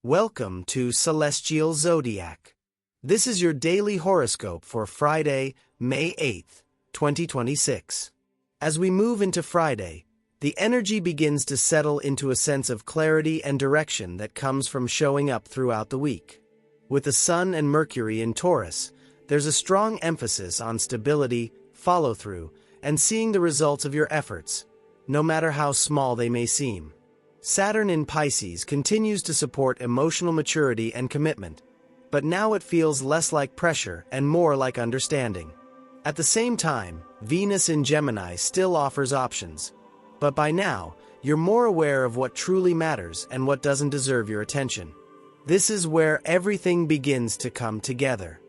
Welcome to Celestial Zodiac. This is your daily horoscope for Friday, May 8th, 2026. As we move into Friday, the energy begins to settle into a sense of clarity and direction that comes from showing up throughout the week. With the Sun and Mercury in Taurus, there's a strong emphasis on stability, follow-through, and seeing the results of your efforts, no matter how small they may seem. Saturn in Pisces continues to support emotional maturity and commitment, but now it feels less like pressure and more like understanding. At the same time, Venus in Gemini still offers options, but by now, you're more aware of what truly matters and what doesn't deserve your attention. This is where everything begins to come together.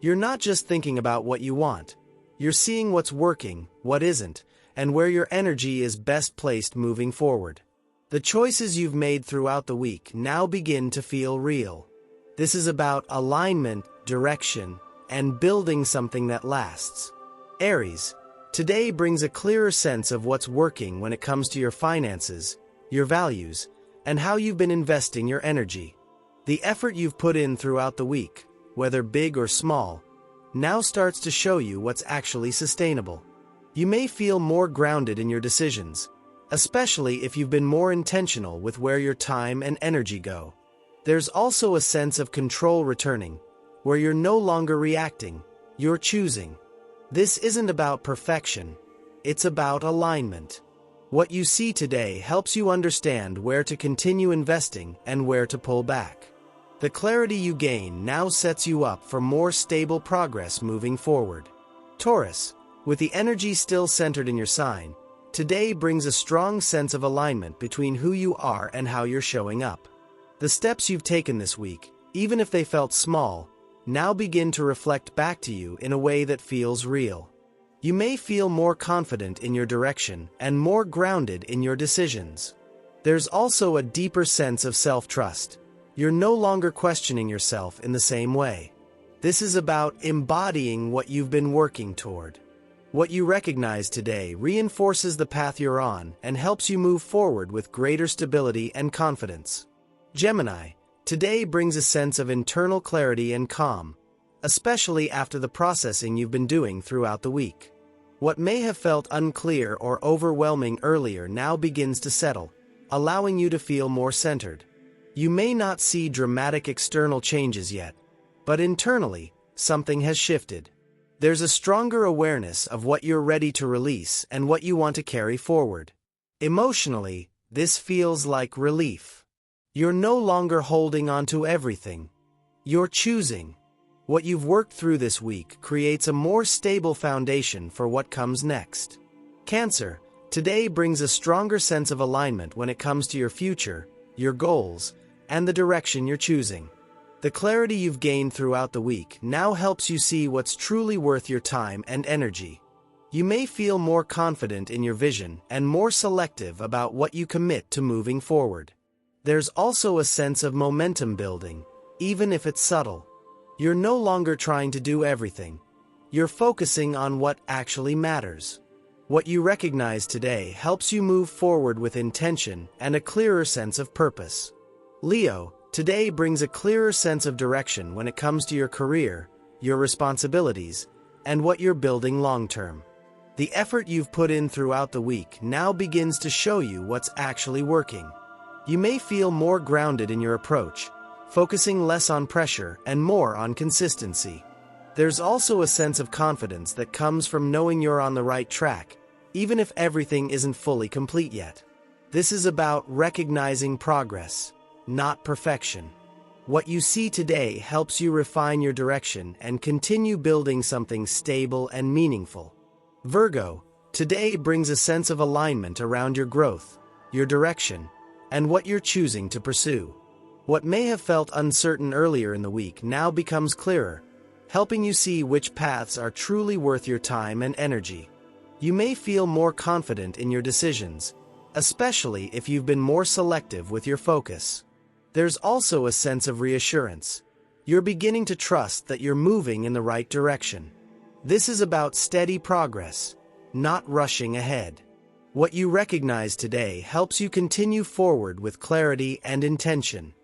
You're not just thinking about what you want, you're seeing what's working, what isn't, and where your energy is best placed moving forward. The choices you've made throughout the week now begin to feel real. This is about alignment, direction, and building something that lasts. Aries, today brings a clearer sense of what's working when it comes to your finances, your values, and how you've been investing your energy. The effort you've put in throughout the week, whether big or small, now starts to show you what's actually sustainable. You may feel more grounded in your decisions, especially if you've been more intentional with where your time and energy go. There's also a sense of control returning, where you're no longer reacting, you're choosing. This isn't about perfection, it's about alignment. What you see today helps you understand where to continue investing and where to pull back. The clarity you gain now sets you up for more stable progress moving forward. Taurus, with the energy still centered in your sign, today brings a strong sense of alignment between who you are and how you're showing up. The steps you've taken this week, even if they felt small, now begin to reflect back to you in a way that feels real. You may feel more confident in your direction and more grounded in your decisions. There's also a deeper sense of self-trust. You're no longer questioning yourself in the same way. This is about embodying what you've been working toward. What you recognize today reinforces the path you're on and helps you move forward with greater stability and confidence. Gemini, today brings a sense of internal clarity and calm, especially after the processing you've been doing throughout the week. What may have felt unclear or overwhelming earlier now begins to settle, allowing you to feel more centered. You may not see dramatic external changes yet, but internally, something has shifted. There's a stronger awareness of what you're ready to release and what you want to carry forward. Emotionally, this feels like relief. You're no longer holding on to everything. You're choosing. What you've worked through this week creates a more stable foundation for what comes next. Cancer, today brings a stronger sense of alignment when it comes to your future, your goals, and the direction you're choosing. The clarity you've gained throughout the week now helps you see what's truly worth your time and energy. You may feel more confident in your vision and more selective about what you commit to moving forward. There's also a sense of momentum building, even if it's subtle. You're no longer trying to do everything. You're focusing on what actually matters. What you recognize today helps you move forward with intention and a clearer sense of purpose. Leo, today brings a clearer sense of direction when it comes to your career, your responsibilities, and what you're building long-term. The effort you've put in throughout the week now begins to show you what's actually working. You may feel more grounded in your approach, focusing less on pressure and more on consistency. There's also a sense of confidence that comes from knowing you're on the right track, even if everything isn't fully complete yet. This is about recognizing progress, not perfection. What you see today helps you refine your direction and continue building something stable and meaningful. Virgo, today brings a sense of alignment around your growth, your direction, and what you're choosing to pursue. What may have felt uncertain earlier in the week now becomes clearer, helping you see which paths are truly worth your time and energy. You may feel more confident in your decisions, especially if you've been more selective with your focus. There's also a sense of reassurance. You're beginning to trust that you're moving in the right direction. This is about steady progress, not rushing ahead. What you recognize today helps you continue forward with clarity and intention.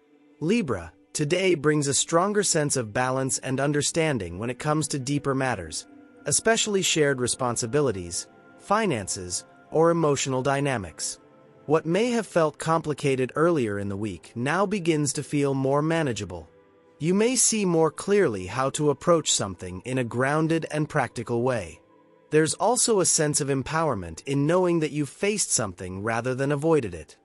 Libra, today brings a stronger sense of balance and understanding when it comes to deeper matters, especially shared responsibilities, finances, or emotional dynamics. What may have felt complicated earlier in the week now begins to feel more manageable. You may see more clearly how to approach something in a grounded and practical way. There's also a sense of empowerment in knowing that you've faced something rather than avoided it.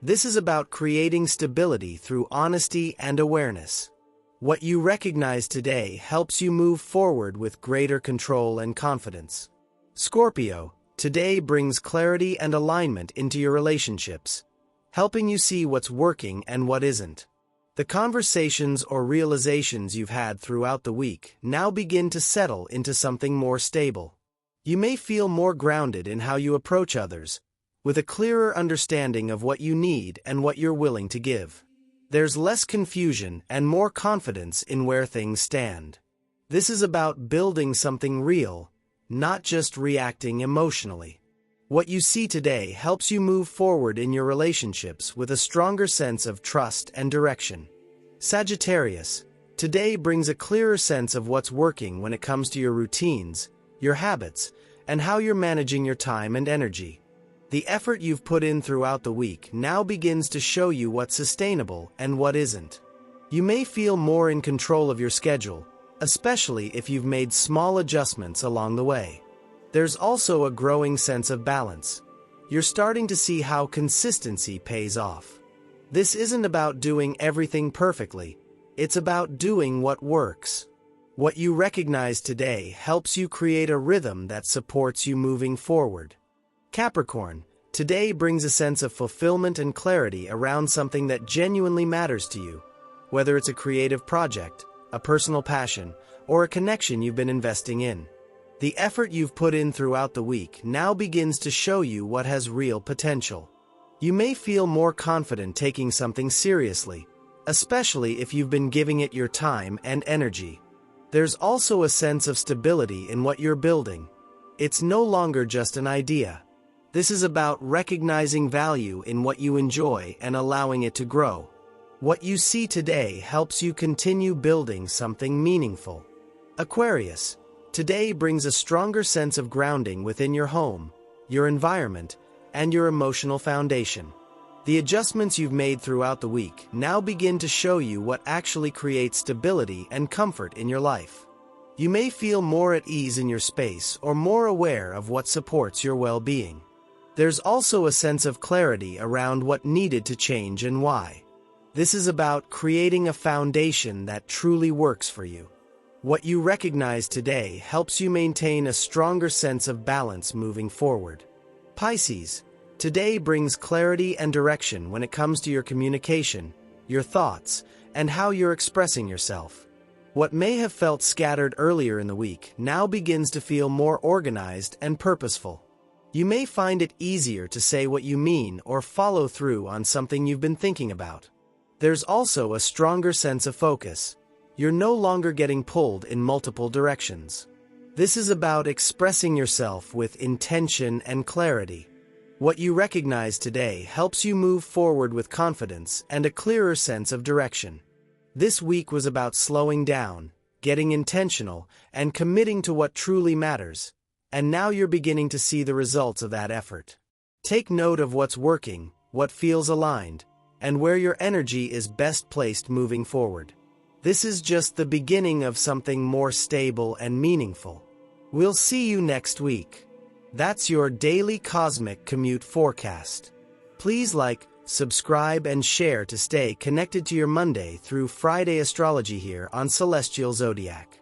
This is about creating stability through honesty and awareness. What you recognize today helps you move forward with greater control and confidence. Scorpio, today brings clarity and alignment into your relationships, helping you see what's working and what isn't. The conversations or realizations you've had throughout the week now begin to settle into something more stable. You may feel more grounded in how you approach others, with a clearer understanding of what you need and what you're willing to give. There's less confusion and more confidence in where things stand. This is about building something real, not just reacting emotionally. What you see today helps you move forward in your relationships with a stronger sense of trust and direction. Sagittarius, today brings a clearer sense of what's working when it comes to your routines, your habits, and how you're managing your time and energy. The effort you've put in throughout the week now begins to show you what's sustainable and what isn't. You may feel more in control of your schedule, especially if you've made small adjustments along the way. There's also a growing sense of balance. You're starting to see how consistency pays off. This isn't about doing everything perfectly, it's about doing what works. What you recognize today helps you create a rhythm that supports you moving forward. Capricorn, today brings a sense of fulfillment and clarity around something that genuinely matters to you, whether it's a creative project, a personal passion, or a connection you've been investing in. The effort you've put in throughout the week now begins to show you what has real potential. You may feel more confident taking something seriously, especially if you've been giving it your time and energy. There's also a sense of stability in what you're building. It's no longer just an idea. This is about recognizing value in what you enjoy and allowing it to grow. What you see today helps you continue building something meaningful. Aquarius, today brings a stronger sense of grounding within your home, your environment, and your emotional foundation. The adjustments you've made throughout the week now begin to show you what actually creates stability and comfort in your life. You may feel more at ease in your space or more aware of what supports your well-being. There's also a sense of clarity around what needed to change and why. This is about creating a foundation that truly works for you. What you recognize today helps you maintain a stronger sense of balance moving forward. Pisces, today brings clarity and direction when it comes to your communication, your thoughts, and how you're expressing yourself. What may have felt scattered earlier in the week now begins to feel more organized and purposeful. You may find it easier to say what you mean or follow through on something you've been thinking about. There's also a stronger sense of focus. You're no longer getting pulled in multiple directions. This is about expressing yourself with intention and clarity. What you recognize today helps you move forward with confidence and a clearer sense of direction. This week was about slowing down, getting intentional, and committing to what truly matters. And now you're beginning to see the results of that effort. Take note of what's working, what feels aligned, and where your energy is best placed moving forward. This is just the beginning of something more stable and meaningful. We'll see you next week. That's your daily cosmic commute forecast. Please like, subscribe, and share to stay connected to your Monday through Friday astrology here on Celestial Zodiac.